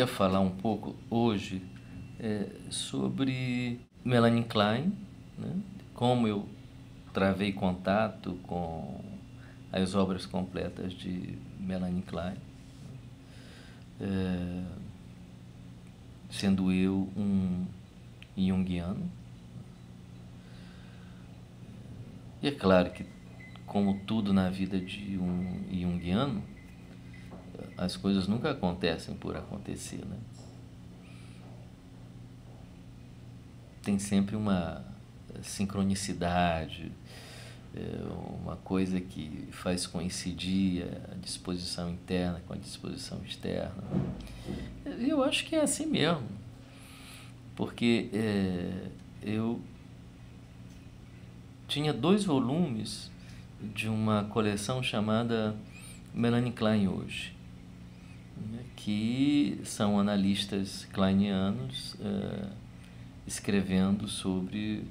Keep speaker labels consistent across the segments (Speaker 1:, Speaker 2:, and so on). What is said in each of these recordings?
Speaker 1: queria falar um pouco hoje sobre Melanie Klein, né? Como eu travei contato com as obras completas de Melanie Klein, sendo eu um junguiano. E é claro que, como tudo na vida de um junguiano, as coisas nunca acontecem por acontecer, né? Tem sempre uma sincronicidade, uma coisa que faz coincidir a disposição interna com a disposição externa. Eu acho que é assim mesmo, porque eu tinha 2 volumes de uma coleção chamada Melanie Klein Hoje, né, que são analistas kleinianos escrevendo sobre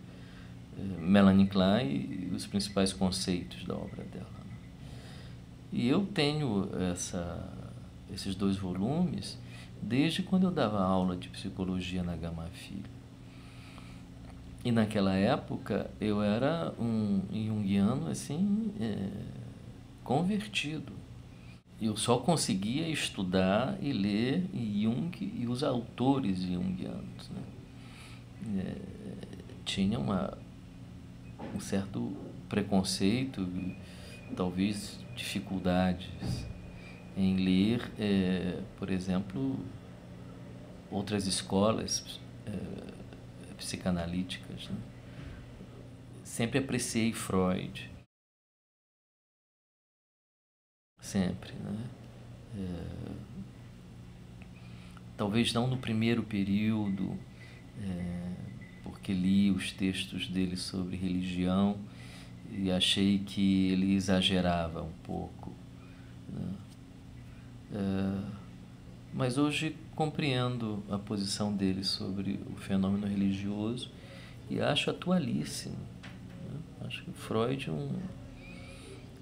Speaker 1: Melanie Klein e os principais conceitos da obra dela. E eu tenho esses 2 volumes desde quando eu dava aula de psicologia na Gama Filho. E naquela época eu era um junguiano assim, convertido. Eu só conseguia estudar e ler Jung e os autores junguianos, né? Tinha um certo preconceito, talvez dificuldades em ler, por exemplo, outras escolas psicanalíticas, né? Sempre apreciei Freud, sempre, né? Talvez não no primeiro período, porque li os textos dele sobre religião e achei que ele exagerava um pouco, né? Mas hoje compreendo a posição dele sobre o fenômeno religioso e acho atualíssimo, né? Acho que Freud é um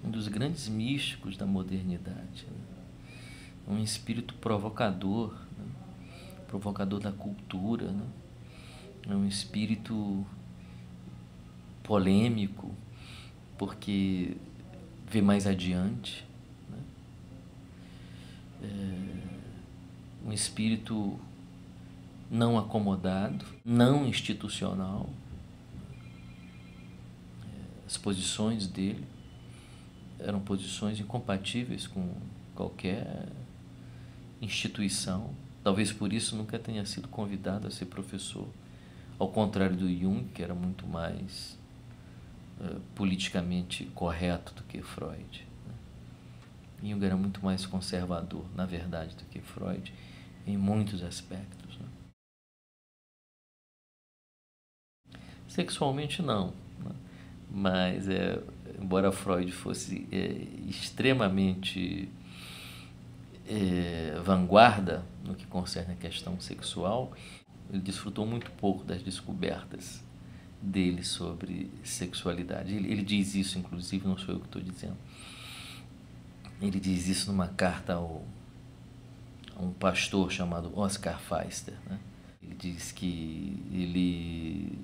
Speaker 1: dos grandes místicos da modernidade, né? Um espírito provocador, né? Provocador da cultura, né? É um espírito polêmico, porque vê mais adiante, né? Um espírito não acomodado, não institucional. As posições dele eram posições incompatíveis com qualquer instituição. Talvez por isso nunca tenha sido convidado a ser professor, ao contrário do Jung, que era muito mais politicamente correto do que Freud, né? Jung era muito mais conservador, na verdade, do que Freud, em muitos aspectos, né? Sexualmente não, né? Mas embora Freud fosse extremamente vanguarda no que concerne a questão sexual, ele desfrutou muito pouco das descobertas dele sobre sexualidade. Ele diz isso, inclusive, não sou eu que estou dizendo. Ele diz isso numa carta a um pastor chamado Oscar Pfister, né? Ele diz que ele,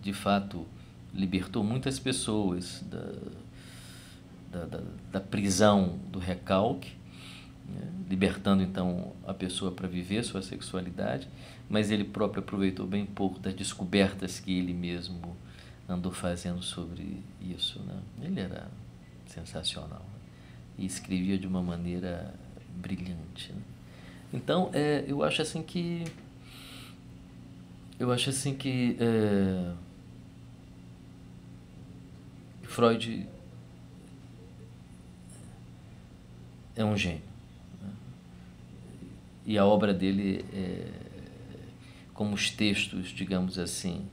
Speaker 1: de fato, libertou muitas pessoas da prisão do recalque, né? Libertando então a pessoa para viver sua sexualidade, mas ele próprio aproveitou bem pouco das descobertas que ele mesmo andou fazendo sobre isso, né? Ele era sensacional, né? E escrevia de uma maneira brilhante, né? Então, eu acho assim que Freud é um gênio, né? E a obra dele, como os textos, digamos assim,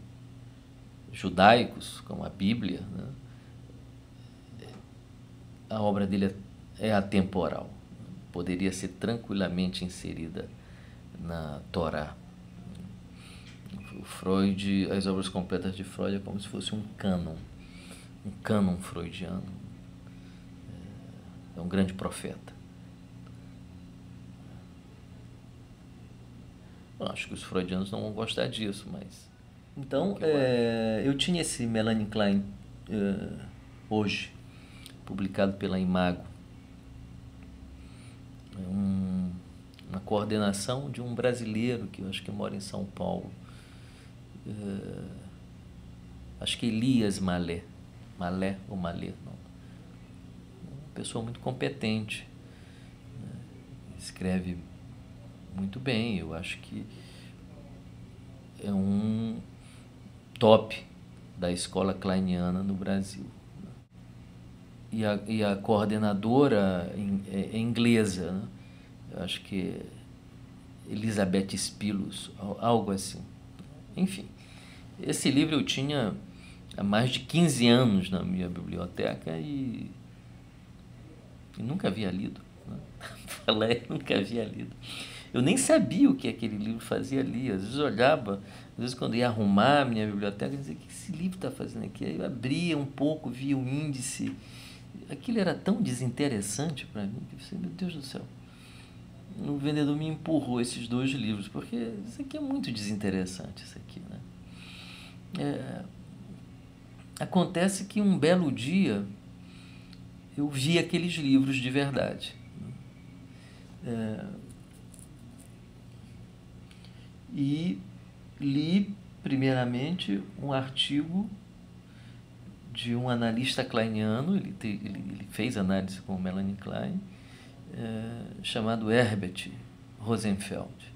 Speaker 1: judaicos, como a Bíblia, né? A obra dele é atemporal, poderia ser tranquilamente inserida na Torá. O Freud, as obras completas de Freud é como se fosse um cânon freudiano. É um grande profeta. Eu acho que os freudianos não vão gostar disso, mas
Speaker 2: Então,
Speaker 1: o que eu acho.
Speaker 2: eu tinha esse Melanie Klein hoje.
Speaker 1: Publicado pela Imago. É uma coordenação de um brasileiro que eu acho que mora em São Paulo. Acho que Elias Malé. Malé ou Malé, não. Uma pessoa muito competente. Escreve muito bem. Eu acho que é um top da escola kleiniana no Brasil. E a coordenadora é inglesa, né? Eu acho que é Elizabeth Spilos, algo assim. Enfim, esse livro eu tinha há mais de 15 anos na minha biblioteca e nunca havia lido. Né? Falei, nunca havia lido. Eu nem sabia o que aquele livro fazia ali. Às vezes eu olhava, às vezes quando ia arrumar a minha biblioteca, eu dizia, o que esse livro está fazendo aqui? Aí eu abria um pouco, via o índice. Aquilo era tão desinteressante para mim que eu pensei, meu Deus do céu. O vendedor me empurrou esses 2 livros, porque isso aqui é muito desinteressante, isso aqui, né? Acontece que um belo dia eu vi aqueles livros de verdade. E li, primeiramente, um artigo de um analista kleiniano, ele fez análise com Melanie Klein, chamado Herbert Rosenfeld.